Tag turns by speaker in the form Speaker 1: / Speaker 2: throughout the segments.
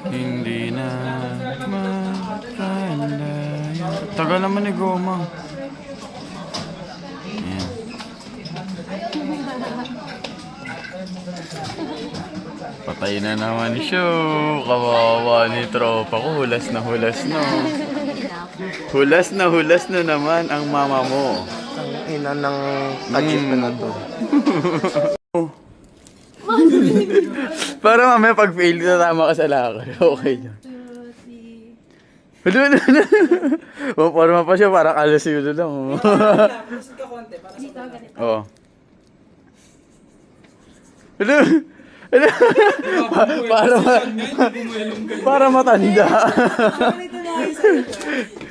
Speaker 1: Hindi na maganda. Tagal naman ni Goma. Ayan. Patay na naman siya. Kawawa ni tropa ko. Hulas na hulas na. Hulas na naman ang mama mo.
Speaker 2: Ang ina ng achievement na to.
Speaker 1: Para mamaya pag fail, tatama ka sa lakad. Okay yun. Hala. O, parang pa siya, parang alas yun lang. Oo. Hala. Para matanda.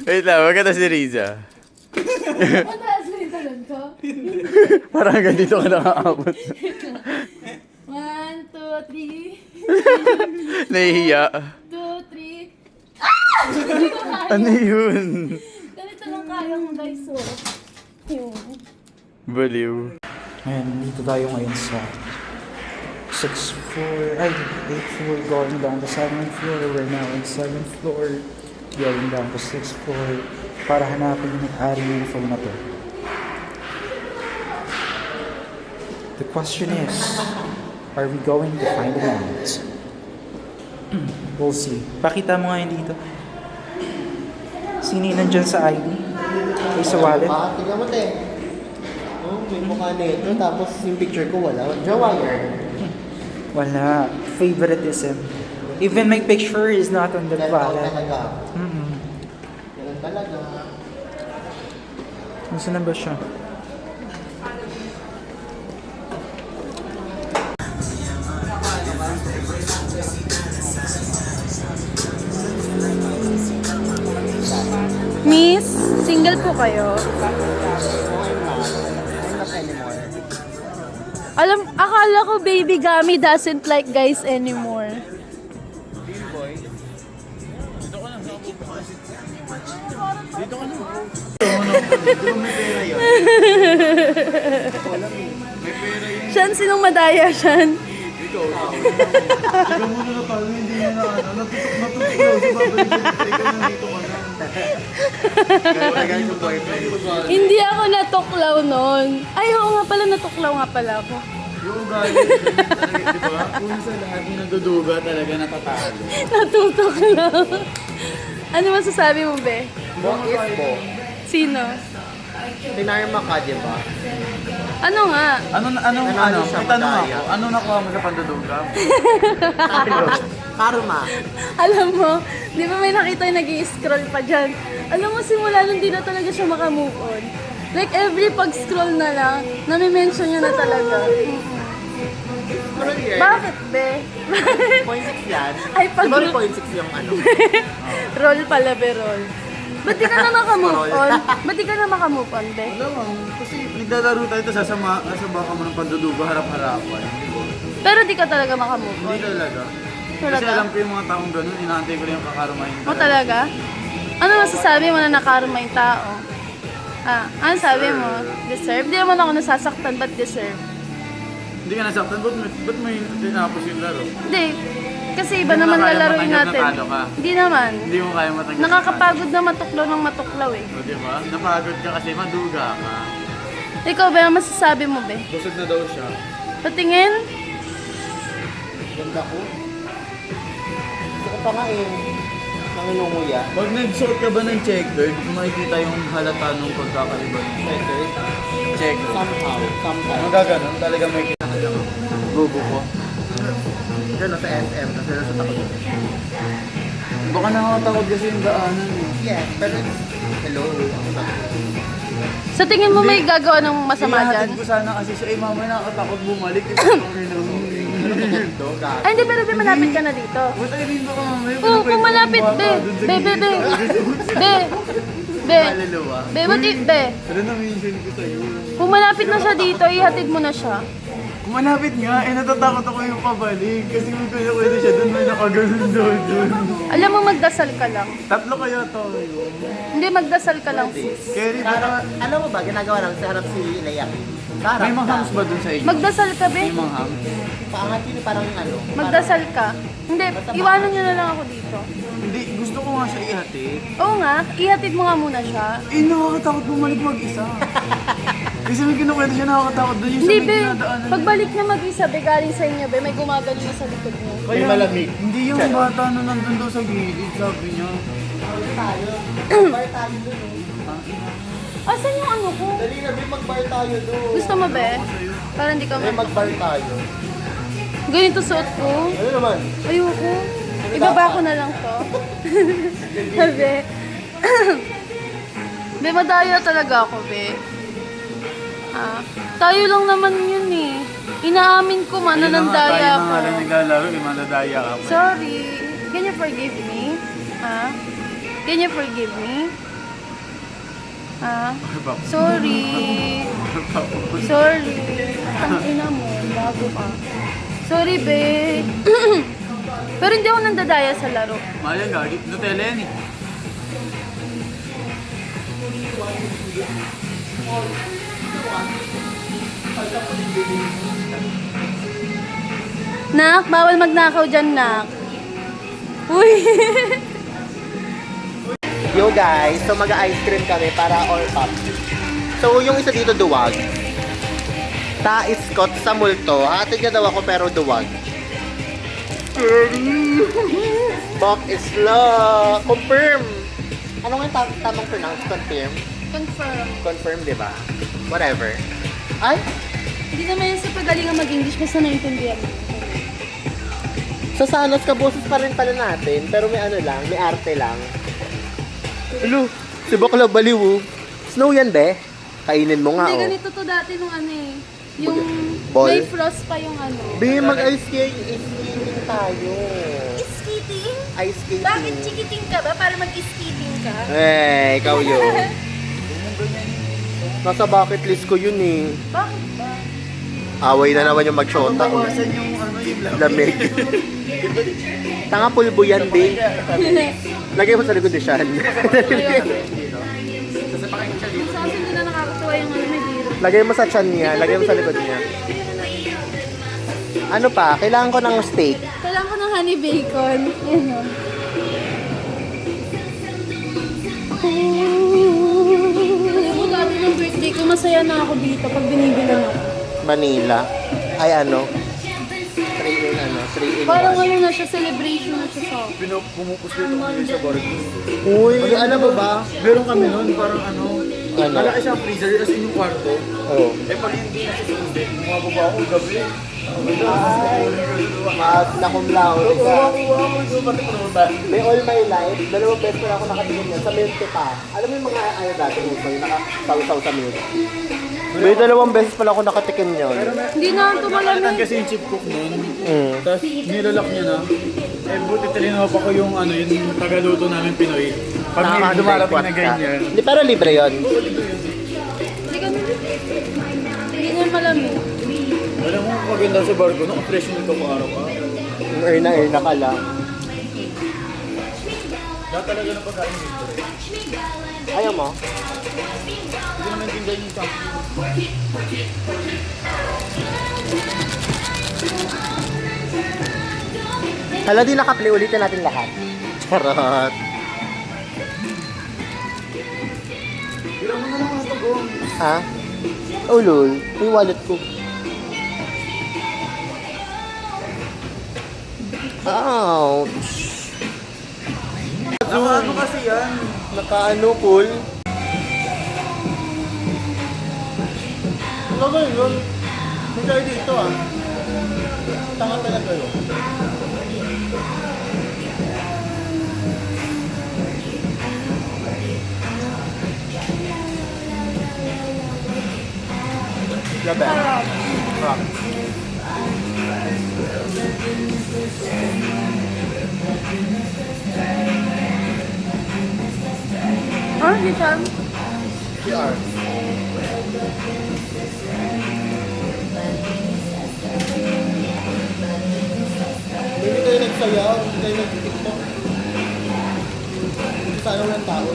Speaker 1: Wait lang, magkata si Riza. Parang hanggang dito ka nakaabot.
Speaker 3: 1, 2, 3.
Speaker 1: Nahihiya.
Speaker 3: 2, 3.
Speaker 1: Ano yun?
Speaker 3: Ganito lang kaya mo guys, so. Yun.
Speaker 1: Baliw.
Speaker 2: Ayan, dito tayo ngayon sa 6th floor, 8th floor, going down to 7th floor. We're now in 7th floor, going down to 6th floor para hanapin yung may-ari ng phone na to. The question is, are we going to find it out? We'll see. Pakita mo nga yun dito. Sino yung nandyan sa ID? Ay, sa wallet?
Speaker 4: Tingnan mo, te. Oh, may mukha na ito, tapos yung picture ko wala. Jowa yan.
Speaker 2: Wala. Favoritism. Even my picture is not on the
Speaker 4: Ganun
Speaker 2: wallet.
Speaker 4: talaga.
Speaker 2: Mm-mm.
Speaker 4: Ganun talaga.
Speaker 2: Nasaan na ba siya?
Speaker 3: Miss, single po kayo? Akala ko baby Gami doesn't like guys anymore. Shan, sinong madaya, Shan?
Speaker 1: Ikaw muna na pala, hindi na natutok daw si Papa. Ikaw nandito ka na. Kaya yung boyfriend.
Speaker 3: Hindi ako natuklaw noon. Ay, oo nga pala, natuklaw nga pala ako.
Speaker 1: Yung ugali, talaga, di ba? Kung sa lahat yung nagduduga talaga natatalo.
Speaker 3: Natutuklaw. Ano masasabi mo, be?
Speaker 4: What if po?
Speaker 3: Sino?
Speaker 4: Pinarma ka, di ba?
Speaker 3: Ano nga?
Speaker 4: Nanalo siya,
Speaker 1: may tanong
Speaker 4: madaya.
Speaker 1: ako. Ano nakuha mo sa panduduga?
Speaker 4: Karma.
Speaker 3: Alam mo, di ba may nakita yung nag-i-scroll pa dyan? Alam mo, simula nung di na talaga siya makamove on. Like, every pag-scroll na lang, nami-mention niya na talaga.
Speaker 4: Scroll yan.
Speaker 3: Bakit, be?
Speaker 4: 0.6 yan.
Speaker 3: Ay, pag-
Speaker 4: Diba 0.6 yung ano?
Speaker 3: Roll pala, be, roll. Ba't di ka na makamove on? Ba't di ka na makamove on, be?
Speaker 1: Alam mo, kasi naglalaro tayo ito sasama ka mo ng panduduga harap-harapan.
Speaker 3: Pero di ka talaga makamove on.
Speaker 1: Hindi talaga. Kasi
Speaker 3: Talaga?
Speaker 1: alam ko yung mga taong ganun, inaantay ko rin yung kakarumahin.
Speaker 3: O talaga? Ano masasabi mo na nakarma yung tao? Ano sabi mo? Deserve? Di naman ako nasasaktan, but deserve?
Speaker 1: Hindi ka nasaktan, ba't may tinapos yung laro?
Speaker 3: Hindi. Kasi iba
Speaker 1: Hindi mo
Speaker 3: naman
Speaker 1: na kaya
Speaker 3: lalaroin
Speaker 1: matanggap
Speaker 3: natin.
Speaker 1: na talo ka?
Speaker 3: Hindi naman.
Speaker 1: Hindi mo kaya matanggap.
Speaker 3: Nakakapagod na matuklaw ng matuklaw eh.
Speaker 1: O diba? Napagod ka kasi maduga ka.
Speaker 3: Ikaw ba, ang masasabi mo be?
Speaker 1: Busog na daw siya.
Speaker 3: Patingin?
Speaker 4: Ganda ko. Gusto ko pa nga eh. Nanginunguya.
Speaker 1: Pag nagsuot ka ba ng checkered, makikita yung halata nung pagkakaiba ng
Speaker 4: Better.
Speaker 1: checkered.
Speaker 4: Somehow. Sometimes.
Speaker 1: Ang gaganon, talaga may kita ka lang. Bubo ko.
Speaker 4: Gano'n sa SM. Kasi nasa takot.
Speaker 1: Baka nakakatakot kasi yung daanan eh.
Speaker 4: Yes, pero hello. Ako na.
Speaker 3: Sa tingin mo may gagawa ng masama dyan?
Speaker 1: Ihahatid ko sana kasi siya, eh mamaya nakakatakot bumalik.
Speaker 3: Ay hindi, pero be, malapit ka na dito.
Speaker 1: Buta rin ba ka mamaya?
Speaker 3: Oo, kung malapit, be. Be. Be.
Speaker 1: Maluluwa.
Speaker 3: Be, ba't be?
Speaker 1: Pero na-mention ko sa'yo.
Speaker 3: Kung malapit na siya dito, ihatid mo na siya.
Speaker 1: Kung Malapit nga, natatakot ako yung pabalik. Kasi may kuya siya doon, may nakaganon doon.
Speaker 3: Alam mo, magdasal ka lang.
Speaker 1: Tatlo kayo to.
Speaker 3: Hindi, magdasal ka lang, sis.
Speaker 1: Kerry,
Speaker 4: Sarap, alam mo ba, ginagawa namin sa harap si Leia. Sarap
Speaker 1: may mga
Speaker 4: ka.
Speaker 1: hams ba doon sa inyo?
Speaker 3: Magdasal ka, be.
Speaker 1: May mga hams?
Speaker 4: Paangat yun, parang ano.
Speaker 3: Magdasal ka. Hindi, iwanan nyo na lang ako dito.
Speaker 1: Hindi, gusto ko nga siya ihatid.
Speaker 3: Oo nga, ihatid mo nga muna siya.
Speaker 1: Nakakatakot bumalik mag-isa. Kasi may kinukwento siya nakakatakot doon yung sa
Speaker 3: Hindi,
Speaker 1: may
Speaker 3: be.
Speaker 1: dinadaanan.
Speaker 3: Pagbalik na mag-isa, be, galing sa inyo, be, may gumagano na sa likod mo.
Speaker 1: Kaya,
Speaker 4: malamig.
Speaker 1: Hindi yung bata na nandun daw sa gilid, sabi niya.
Speaker 4: Tayo. Bar tayo doon.
Speaker 3: Asan yung ano ko?
Speaker 4: Dali na, may mag-bar tayo doon.
Speaker 3: Gusto mo, be? Para hindi ka
Speaker 4: May mag-bar tayo.
Speaker 3: Ganito suot ko.
Speaker 4: Ano naman?
Speaker 3: Ayoko. Ibaba ko na lang to. Be. Be, madaya talaga ako, be. Tayo lang naman yun eh. Inaamin ko man na nandaya ako.
Speaker 1: Tayo na nga lang naglalaro, may manadaya ka.
Speaker 3: Sorry. Can you forgive me? Can you forgive me? Sorry. Sorry. Ang ina mo, bago ka. Sorry, be. Pero hindi ako nandadaya sa laro.
Speaker 1: Maya, gagi. Nutella yan eh.
Speaker 3: Nak, bawal magnakaw dyan, nak. Uy!
Speaker 4: Yo guys, so mag-ice cream kami para all pop. So yung isa dito duwag. Ta-iskot sa multo. Hatid niya daw ako pero duwag. Bok is love. Confirm. Ano nga yung tamang pronounce? Confirm?
Speaker 3: Confirm.
Speaker 4: Confirm, di ba? Whatever. Ay,
Speaker 3: Hindi naman yan sa pagalingan mag-English basta naintindihan mo.
Speaker 4: sa sanos ka boses pa rin pala natin. Pero may ano lang, may arte lang. Hello, si Bakla baliw. Oh. Snow yan, be. Kainin mo nga,
Speaker 3: Hindi,
Speaker 4: oh.
Speaker 3: ganito to dati nung ano eh. Yung
Speaker 4: Ball?
Speaker 3: may frost pa yung ano.
Speaker 4: Be, mag-ice skating tayo.
Speaker 3: Skating?
Speaker 4: Ice skating.
Speaker 3: Bakit chikiting ka ba? Para mag-skating ka?
Speaker 4: Eh, ikaw yun. Nasa bucket list ko yun eh.
Speaker 3: Bakit ba?
Speaker 4: Away na naman yung mag-shota.
Speaker 1: Bawasan yung ano yung
Speaker 4: Lamig. Tanga pulbo yan, be. Lagay mo sa likod ni Sean.
Speaker 3: Sa akin din na nakakatuwa yung ano may biro.
Speaker 4: Lagay mo sa chan niya. Lagay mo sa likod niya. Ano pa? Kailangan ko ng steak.
Speaker 3: Kailangan ko ng honey bacon. Yan o. Alam mo, dati ng birthday ko, masaya na ako dito pag binibilang ako.
Speaker 4: Manila. Ay, ano? 3 in ano? 3 in
Speaker 3: Parang
Speaker 4: 1.
Speaker 3: ano na siya, celebration na siya sa akin.
Speaker 1: Pumupuslito kami sa barko.
Speaker 4: Uy, alam mo ba?
Speaker 1: Meron kami nun, parang ano,
Speaker 4: Ano?
Speaker 1: malaki siyang freezer kasi yung kwarto.
Speaker 4: Oh.
Speaker 1: Eh pag hindi na siya susunod, bumababa ako gabi.
Speaker 4: Magna cum laude ka. May all my life, 2 beses na ako nakatingin yan. Sa milk pa. Alam mo yung mga ano dati, yung nakasaw-saw sa milk. May 2 beses pala ako nakatikim yun.
Speaker 3: Hindi na ito
Speaker 1: Nakalitan
Speaker 3: malamig.
Speaker 1: kasi yung chip cook nun.
Speaker 4: Mm.
Speaker 1: Tapos nilalak niya na. Eh buti talinaw pa ko yung ano, yung tagaluto namin Pinoy. Pag may dumarating na ganyan.
Speaker 4: Hindi, pero libre yun.
Speaker 3: Hindi ka hindi na malamig.
Speaker 1: Alam mo, maganda sa barko, naka-fresh nito ko araw-araw.
Speaker 4: Earn na ka lang.
Speaker 1: Lahat talaga ng pagkain dito.
Speaker 4: Ayaw mo?
Speaker 1: Hindi naman tindahan yung champion.
Speaker 4: Hala, di nakaplay. Ulitin natin lahat. Charot.
Speaker 1: Ilang mo na lang ako go.
Speaker 4: Ha? Oh, lol. Yung wallet ko. Ouch.
Speaker 1: Ano kasi yan?
Speaker 4: Nakaano, cool. Ano ba yun? May tayo dito ah. Tanga talaga yun. Laban. Rock.
Speaker 3: Ah, di siya.
Speaker 4: PR. nagsayaw, hindi tayo nag-tiktok. Sana walang tao.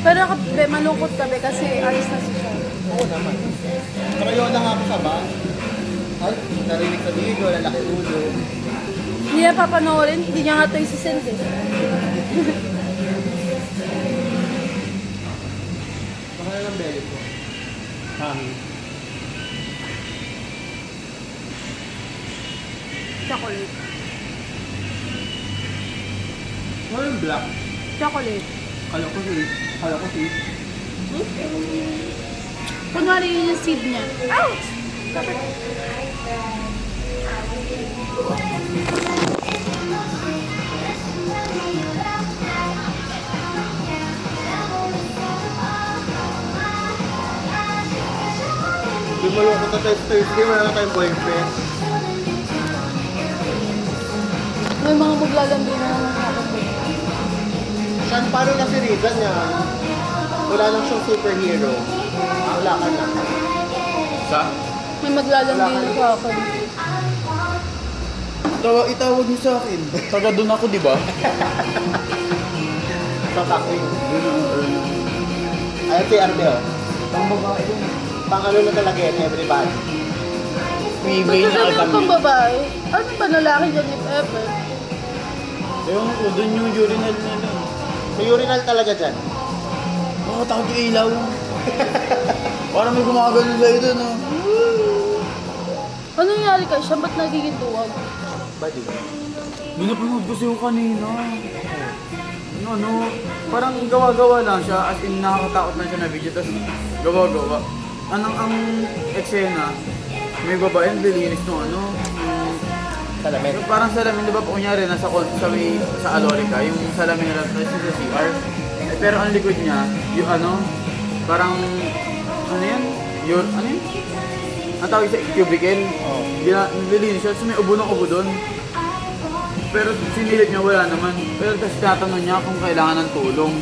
Speaker 3: Pero be, malungkot ka be kasi alis na si Sean.
Speaker 4: Oo naman. Karayo lang ako sa bus. Ay, narinig sa video, lalaki ulo.
Speaker 3: Hindi na papanoorin, hindi niya nga ito isisend eh.
Speaker 4: Baka na ng belly ko. Hangin.
Speaker 3: Chocolate.
Speaker 4: Ano yung black?
Speaker 3: Chocolate.
Speaker 4: Kala ko si.
Speaker 3: Kunwari yun yung seed niya. Ouch! Bakit?
Speaker 4: Lumalungkot na tayo sa Thursday, wala na tayong boyfriend.
Speaker 3: May mga maglalandi na naman ako.
Speaker 4: Sean, paano na si Rizan niya? Wala lang siyang superhero. Wala ka na.
Speaker 1: Sa?
Speaker 3: May maglalandi na sa akin.
Speaker 1: Itawag niyo sa akin. Taga doon ako, di ba?
Speaker 4: Sa takwin. Ayan si Arbe, oh.
Speaker 1: Ang babae yun.
Speaker 4: Pang ano na talaga yan, everybody.
Speaker 1: May
Speaker 3: Ba't sabi yung pang babae? Ano ba lalaki dyan if ever?
Speaker 1: Ewan ko, doon yung urinal na yun.
Speaker 4: May urinal talaga dyan.
Speaker 1: Oo, takot yung ilaw. Parang may gumagano sa'yo doon, oh.
Speaker 3: Ano nangyari kay siya? Ba't nagiging tuwag?
Speaker 4: Badi.
Speaker 1: Binapanood ko siya kanina. Parang gawa-gawa lang siya, as in nakakatakot lang siya na video, tapos gawa-gawa. Ang eksena, may babae ang lilinis ng
Speaker 4: Salamin.
Speaker 1: parang salamin, di ba po kunyari, sa Alorica, yung salamin nila sa CR. Eh, pero ang likod niya, yung parang, ano yun? Ang tawag sa cubicle.
Speaker 4: Oh.
Speaker 1: Nililinis siya, so may ubo ng ubo doon. Pero sinilip niya, wala naman. Pero tapos tinatanong niya kung kailangan ng tulong.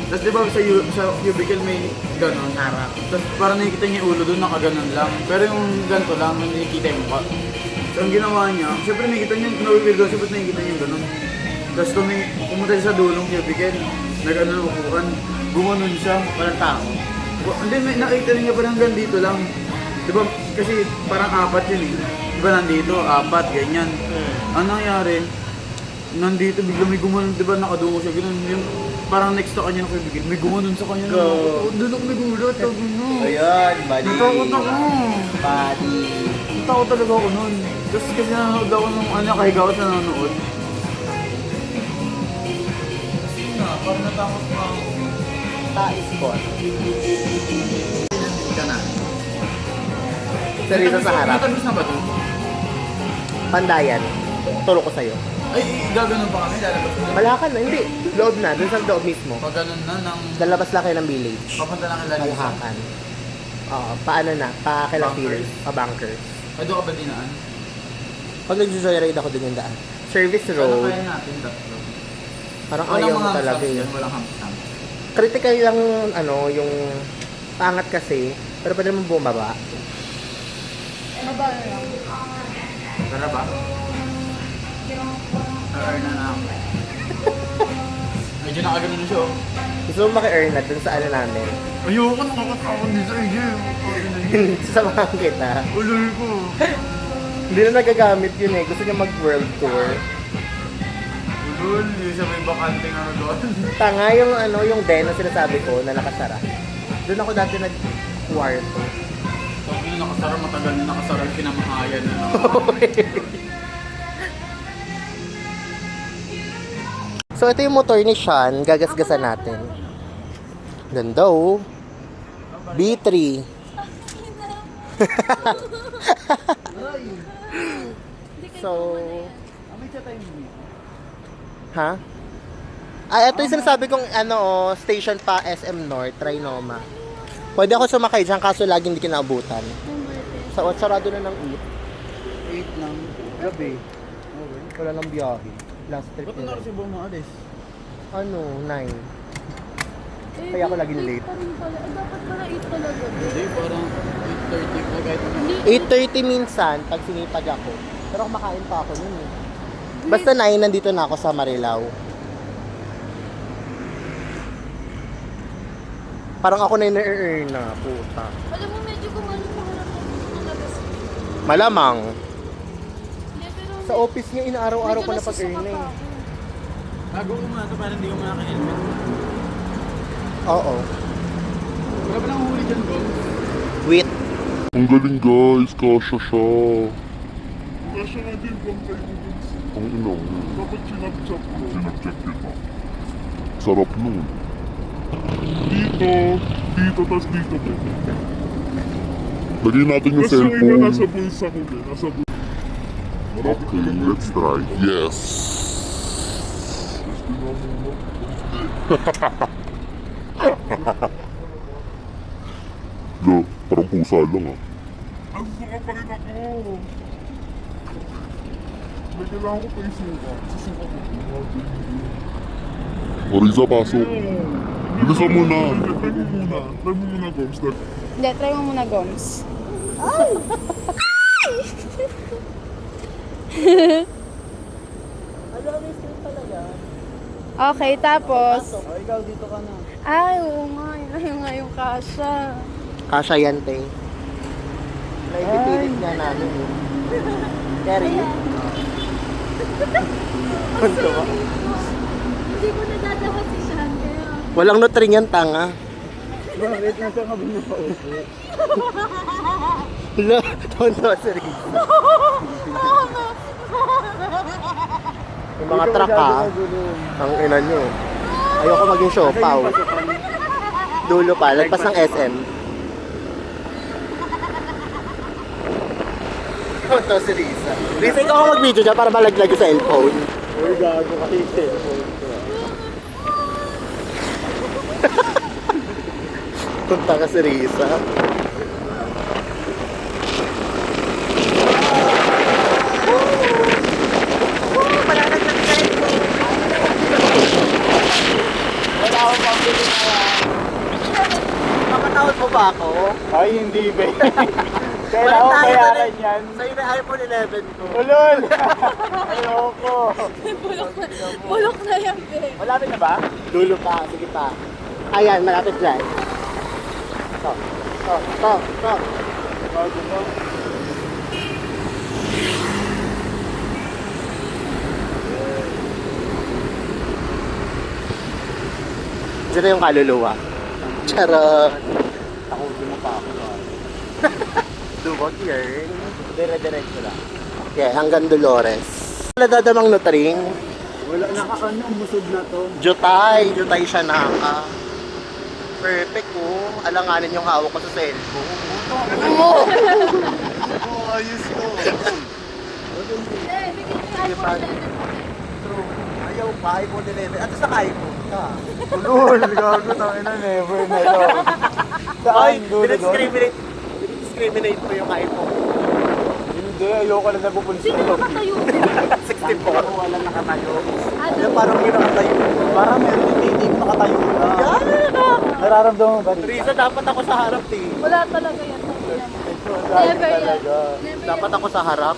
Speaker 1: Tapos di ba sa cubicle may ganon.
Speaker 4: Harap.
Speaker 1: Tapos parang nakikita niya yung ulo doon, nakaganon lang. Pero yung ganito lang, nakikita yung mukha. So ang ginawa niya, syempre nakikita niya, nawibigil siya, ba't nakikita niya yung ganon. Tapos pumunta siya sa dulong cubicle, nag-ano ng upuan, gumanon siya.
Speaker 4: Walang tao.
Speaker 1: Hindi, nakita niya parang hanggang dito lang. Di ba, kasi parang apat yun eh. Di ba nandito, apat, ganyan. Ang nangyari, nandito bigla may gumanon, di ba nakadungo siya, ganun. Yung parang next to kanya na kaibigan, may gumanon sa kanya.
Speaker 4: Go.
Speaker 1: Doon ako nagulat, sabi mo.
Speaker 4: Ayan, badi.
Speaker 1: Natakot ako.
Speaker 4: Badi.
Speaker 1: Natakot talaga ako nun. Kasi nanonood ako ng kahiga ako sa nanonood. Kasi na, parang natakot pa ako.
Speaker 4: Ta-spot.
Speaker 1: Ka na.
Speaker 4: Sarili sa harap.
Speaker 1: Natabis na ba ito?
Speaker 4: Pandayan. Turo ko sa'yo.
Speaker 1: Ay, gaganon pa kami, lalabas na.
Speaker 4: Malakan na, hindi. Loob na, dun sa loob mismo.
Speaker 1: Pag ganun na,
Speaker 4: Lalabas lang kayo ng village.
Speaker 1: papunta lang kila Lisa.
Speaker 4: Malahakan. Oo, paano na? Pa-kila
Speaker 1: Bunkers.
Speaker 4: Bunkers.
Speaker 1: Ay, doon ka ba dinaan?
Speaker 4: Pag nag-joyride ako dun yung daan. Service
Speaker 1: Ano
Speaker 4: road.
Speaker 1: kaya natin tatlo?
Speaker 4: Parang
Speaker 1: Walang
Speaker 4: ayaw mo
Speaker 1: mga
Speaker 4: talaga
Speaker 1: hamsters
Speaker 4: yun.
Speaker 1: yan, walang hamsters.
Speaker 4: Critical lang, yung pangat kasi. Pero pwede naman bumaba.
Speaker 3: Mababa lang.
Speaker 1: Tara ba? Tara na ako. Medyo nakaganon na siya, oh.
Speaker 4: Gusto mo maki-earn na dun sa ano namin.
Speaker 1: Ayoko, nakakatakot din sa inyo.
Speaker 4: Sasamahan kita.
Speaker 1: Ulol ko.
Speaker 4: Hindi na nagagamit yun eh. Gusto niya mag-world tour.
Speaker 1: Ulol, yung sa may bakanting doon.
Speaker 4: Tanga yung den na sinasabi ko na nakasara. Doon ako dati nag-kwarto.
Speaker 1: Sabi nyo nakasara, matagal na nakasara, pinamahayan na.
Speaker 4: So ito yung motor ni Sean, gagasgasan natin. Ganda oh. B3. So, ha? Ito yung sinasabi kong station pa SM North, Trinoma. Pwede ako sumakay dyan kaso lagi hindi kinaabutan. Sarado na ng 8.
Speaker 1: 8 ng gabi.
Speaker 4: Wala nang biyahe. Last trip
Speaker 1: Ba't na
Speaker 4: nila.
Speaker 1: kasi buong maalis?
Speaker 4: 9.
Speaker 3: Eh,
Speaker 4: Kaya ako laging late.
Speaker 3: 8 pa rin pala. Dapat pala 8 talaga.
Speaker 1: Hindi, parang 8:30 pa kahit
Speaker 3: Hindi.
Speaker 4: 8:30 minsan pag sinipag ako. Pero kumakain pa ako nun eh. Basta 9, nandito na ako sa Marilao. Parang ako na yung na-earn na, puta.
Speaker 3: Alam mo, medyo gumano pa harap ng labas.
Speaker 4: Malamang.
Speaker 3: Hindi, pero...
Speaker 4: Sa office niya, inaaraw-araw ko
Speaker 3: medyo
Speaker 4: na pag-earn
Speaker 3: nasusuka
Speaker 4: na
Speaker 3: pa
Speaker 4: eh.
Speaker 3: ako.
Speaker 1: Bago umaga, parang hindi ko makaka-helmet.
Speaker 4: Oo.
Speaker 1: Wala ba nang huli dyan, bro?
Speaker 4: Wait.
Speaker 5: Ang galing guys, kasha siya. Kasha nga din bang kayo ang ino. Dapat sinapchap ko. Sinapchap kita. Sarap nun. Dito, tas dito po. Lagyan natin yung cellphone. Kasi yung iba nasa bulsa ko din. Nasa bulsa. Okay, let's try. Yes. Lo, parang pusa lang ah. Ang suka pa rin ako. May kailangan ko pa yung suka. Susuka ko. Oriza, pasok. Bilisan mo na. Try mo muna. Try mo muna, Goms.
Speaker 3: Hindi, try mo muna, Goms. Okay, tapos...
Speaker 1: Oh, ikaw dito ka na.
Speaker 3: Ay, oo nga. Yun nga yung kasha.
Speaker 4: Kasha yan, te. Naipipilit nga namin eh. Kerry? Punto ba?
Speaker 3: Hindi ko nadadawa si Sean, kaya...
Speaker 4: Walang nutring yan, tanga.
Speaker 1: Bakit? Nasa ka ba na paupo?
Speaker 4: Hala, tonto si Riz. Yung mga truck ha, ang ina nyo. Ayoko maging siopaw. Dulo pa, lagpas ng SM. Tonto si Riz. Riz, ikaw ako mag-video dyan para malaglag yung cellphone.
Speaker 1: Uy, gago ka yung cellphone ko.
Speaker 4: Punta ka si Risa. Wala akong pambili na yan. Makatawad mo ba ako?
Speaker 1: Ay, hindi ba? Kailangan ko bayaran yan.
Speaker 4: Sa'yo na iPhone 11 ko.
Speaker 1: Ulol! Ayoko.
Speaker 3: Bulok na yan, be.
Speaker 1: Malapit na ba?
Speaker 4: Dulo pa, sige pa. Ayan, malapit dyan. Stop.
Speaker 1: Bago ba?
Speaker 4: Diyan na yung kaluluwa. Charot.
Speaker 1: Ako, mo pa ako.
Speaker 4: Dubog yun. Dire-diretso lang. Okay, hanggang Dolores. Wala dadamang nutring.
Speaker 1: Wala, nakakano, musod na to.
Speaker 4: Jutay siya naka. Perfect oh. Alanganin yung hawak ko sa cellphone.
Speaker 1: Oh, ayos ko.
Speaker 4: Sige pa. True. Ayaw pa, iPhone 11. At sa iPhone ka.
Speaker 1: Ulol, gago, tangin na, never na to.
Speaker 4: Ay,
Speaker 1: Saan, dulo doon?
Speaker 4: discriminate mo yung iPhone.
Speaker 1: Hindi, ayoko na napupulis
Speaker 3: Sino
Speaker 1: na to.
Speaker 3: nakatayo?
Speaker 4: 64.
Speaker 1: Wala nakatayo.
Speaker 4: Ano, parang may nakatayo.
Speaker 1: Parang meron yung titi ko nakatayo na.
Speaker 4: Yan!
Speaker 1: Nararamdaman mo ba rin?
Speaker 4: Teresa, dapat ako sa harap eh.
Speaker 3: Wala talaga yan. Never yan. Never
Speaker 4: Dapat ako sa harap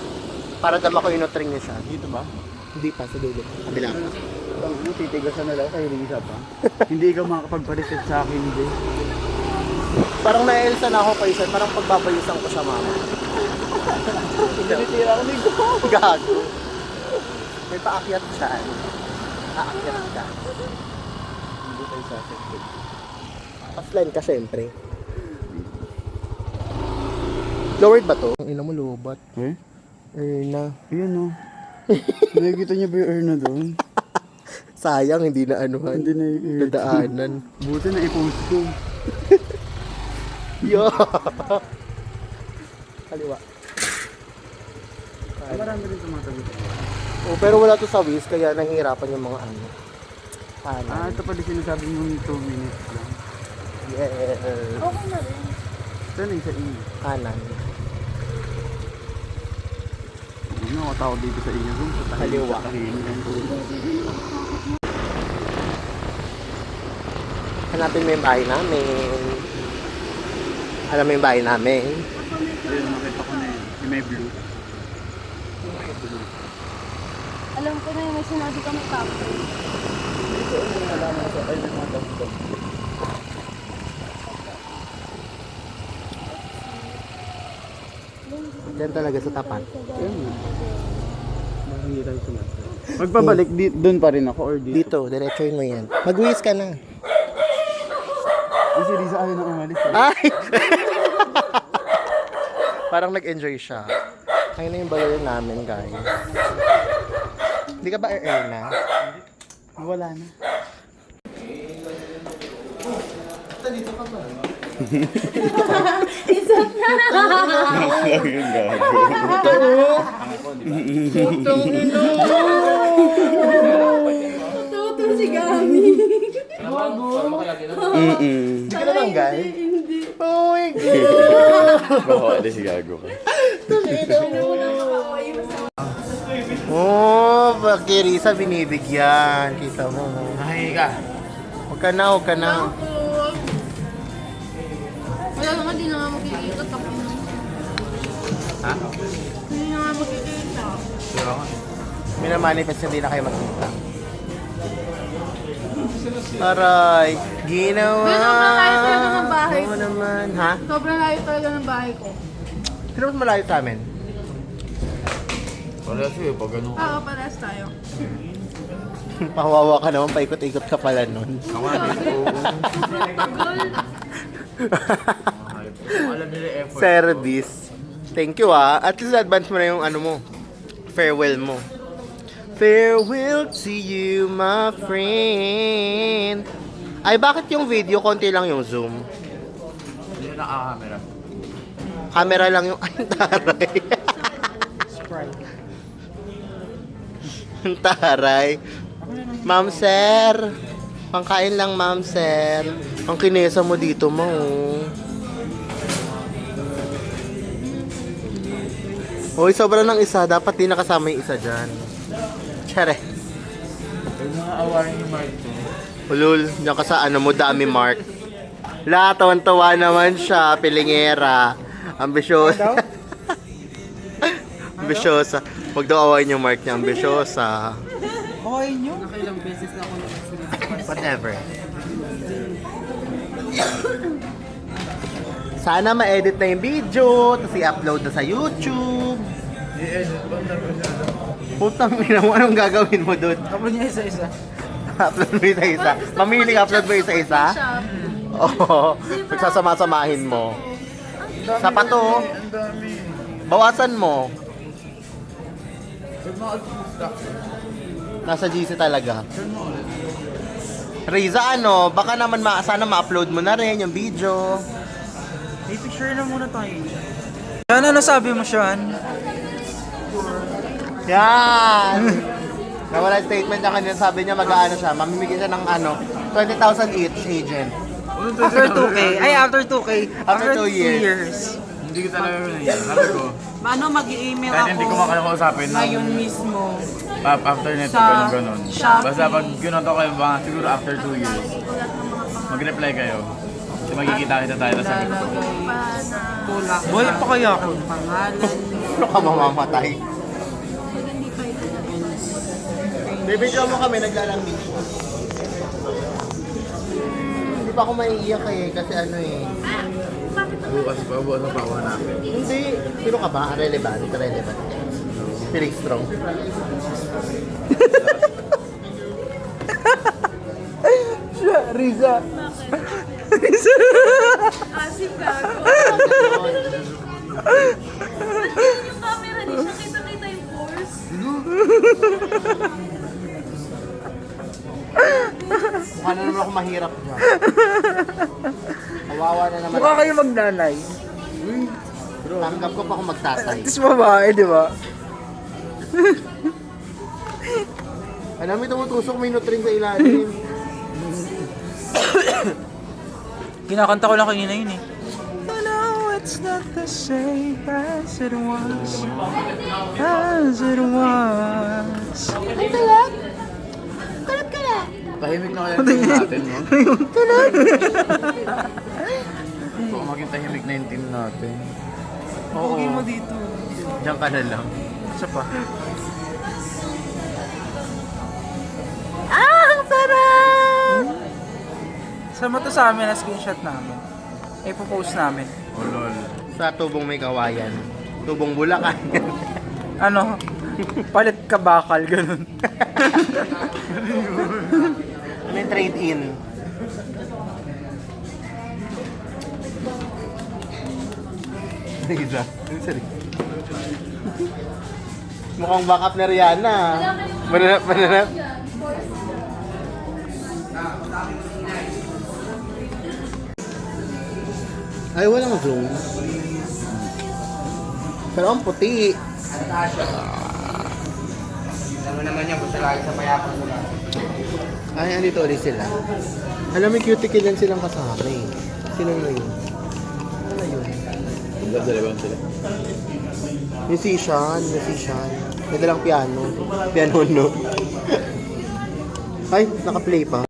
Speaker 4: para dama ko yung nutring niya siya.
Speaker 1: Dito ba?
Speaker 4: Hindi pa, sa dulo. Kabila pa.
Speaker 1: Ano, titigasan na lang kay Risa pa. Hindi ikaw makakapagpa-reset sa akin, hindi.
Speaker 4: Parang na-elsa na ako pa isa. Parang pagbabayusan ko siya, mama.
Speaker 1: Tinitira ko ni
Speaker 4: Gago. May paakyat siya. Aakyat ka.
Speaker 1: Hindi tayo sasagot.
Speaker 4: Offline ka, syempre. Lowered ba to? Ang ina mo, lobat.
Speaker 1: Eh?
Speaker 4: Na.
Speaker 1: Ayun o. Nakikita niya ba yung urna doon?
Speaker 4: Sayang, hindi na anuhan.
Speaker 1: Hindi na yung
Speaker 4: Dadaanan.
Speaker 1: Buti na i-post ko.
Speaker 4: Yo! Kaliwa.
Speaker 1: Marami rin tumatagot.
Speaker 4: Oh, pero wala to sa Wiz, kaya nahihirapan yung mga ano. Kanan.
Speaker 1: Ito pala sinasabi mo ni 2 minutes lang.
Speaker 4: Yes.
Speaker 3: Okay na rin.
Speaker 1: Saan yung sa inyo?
Speaker 4: Kanan.
Speaker 1: Hindi ako tawag dito sa inyo.
Speaker 4: Kaliwa. Hanapin mo yung bahay namin. Alam mo yung bahay namin.
Speaker 1: Ayun, nakita ko na yun. Yung may blue.
Speaker 3: Alam Alam ko na yun, may sinabi kami top 10.
Speaker 4: Diyan talaga sa tapat.
Speaker 1: Magpabalik, doon pa rin ako or dito?
Speaker 4: Dito, diretsuhin mo yan. Mag-whiz ka na.
Speaker 1: Kasi Riza ayaw na umalis.
Speaker 4: Ay! Parang nag-enjoy siya. Ayun na yung balon namin, guys. Hindi ka ba air na?
Speaker 1: Wala na.
Speaker 3: Isot na! Tuto si Gami.
Speaker 4: Hindi ka naman, guys.
Speaker 3: Hindi.
Speaker 4: Oh my God!
Speaker 5: Baka alis si Gago ka.
Speaker 4: Oh, kay Risa binibigyan. Kita mo.
Speaker 1: Ay ka.
Speaker 4: Huwag ka na, huwag ka na.
Speaker 3: Wala naman, di na nga magkikita. Tapos na.
Speaker 1: Ha?
Speaker 3: Hindi na nga magkikita.
Speaker 4: Minamanifest hindi na kayo magkita. Aray, ginawa.
Speaker 3: Pero sobrang layo talaga ng bahay
Speaker 4: mo
Speaker 3: ko.
Speaker 4: naman, ha?
Speaker 3: Sobrang layo talaga ng bahay ko.
Speaker 4: Sino mas malayo sa amin?
Speaker 1: Wala siya pag ano.
Speaker 3: Oo, parehas tayo.
Speaker 4: Pawawa ka naman, paikot-ikot ka pala nun.
Speaker 1: Ako na dito. Alam nila effort.
Speaker 4: Service. Thank you, ah. At least advance mo na yung ano mo. Farewell mo. Farewell to you, my friend. Ay, bakit yung video, konti lang yung zoom?
Speaker 1: Hindi na nakakamera.
Speaker 4: Camera lang yung... Ay, taray. Ang taray. Ma'am, sir. Pangkain lang, ma'am, sir. Ang kinesa mo dito, mo. Hoy, sobra ng isa. Dapat di nakasama yung isa dyan. Tsare.
Speaker 1: Huwag mga awarin yung Mark to.
Speaker 4: Ulul, diyan ka sa ano mo, dami mark. Lahat, tawan-tawa naman siya, pilingera. Ambisyosa. Ambisyosa. Huwag daw awayin yung mark niya, ambisyosa.
Speaker 2: Okay nyo?
Speaker 4: Whatever. Sana ma-edit na yung video, tapos i-upload na sa YouTube.
Speaker 1: I-edit ba na ba siya?
Speaker 4: Putang ina mo, anong gagawin mo doon?
Speaker 2: Upload niya isa-isa.
Speaker 4: Upload mo isa-isa. Mamili upload mo isa-isa? Oo. Pagsasama-samahin mo. Sapat to.
Speaker 1: Ang dami.
Speaker 4: Bawasan mo.
Speaker 1: Huwag mga stock.
Speaker 4: Nasa GC talaga. Riza, ano? Baka naman sana ma-upload mo na rin yung video.
Speaker 2: May picture na muna tayo. Ano sabi mo, Sean?
Speaker 4: Yan! Nawala yung statement niya kanina. Sabi niya mag-aano siya. Mamimigay siya ng 20,000 each agent.
Speaker 2: After 2K. Ay, after 2K.
Speaker 4: After 2
Speaker 2: 2
Speaker 4: years.
Speaker 2: years.
Speaker 1: Hindi ko talaga yun. Sabi ko,
Speaker 6: Ano, mag-i-email
Speaker 1: kahit
Speaker 6: ako
Speaker 1: hindi ko makakausapin
Speaker 6: ngayon mismo.
Speaker 1: after nito,
Speaker 6: Sa
Speaker 1: ganun.
Speaker 6: Shopee.
Speaker 1: Basta pag ginonto kayo ba, siguro after 2 years, mag-reply kayo. Kasi magkikita-kita tayo. Tapos sabi ko,
Speaker 6: Tulak
Speaker 2: Boy, pa kaya ako?
Speaker 6: pangalan.
Speaker 4: Ano ka mamamatay? Bibidyo mo kami, naglalambing. Hindi pa ako maiiyak kasi ano eh.
Speaker 1: bukas na pawa namin.
Speaker 4: Hindi. Sino ka ba? Relevant? Relevant. Feeling strong.
Speaker 2: Riza.
Speaker 3: Asim gago. Yung camera, di siya kita-kita yung force.
Speaker 4: Mukha na naman ako mahirap dyan. Kawawa na naman.
Speaker 2: Mukha kayo magnanay.
Speaker 4: Tanggap ko pa ako magtatay.
Speaker 2: Tapos babae, di ba?
Speaker 4: Ano, may tumutusok, may nutrin sa ilalim.
Speaker 2: Kinakanta ko lang kanina yun eh. Oh no, it's not the same as it was. As it was.
Speaker 1: Tahimik na kaya yung team natin, no? Baka maging tahimik na yung team natin.
Speaker 2: Oo. Mo dito.
Speaker 4: Diyan ka na lang.
Speaker 2: Isa pa. Send mo to sa amin na screenshot namin. Ipo-post namin.
Speaker 1: Oh, lol.
Speaker 4: Sa tubong may kawayan. Tubong Bulacan.
Speaker 2: Ano? Palit ka bakal, ganun.
Speaker 4: Ano yung trade-in? Isa. Mukhang backup na Rihanna. Mananap, mananap. Ay, walang zoom. Pero ang puti.
Speaker 7: Alam mo naman yan, gusto lagi sa mayakap mo lang.
Speaker 4: Ay, andito ulit sila. Alam mo, cuticle yan silang kasama eh. Sino na yun? Ano na yun?
Speaker 1: Dalawa sila.
Speaker 4: Musician. May dalang piano. Piano, no? Ay, naka-play pa.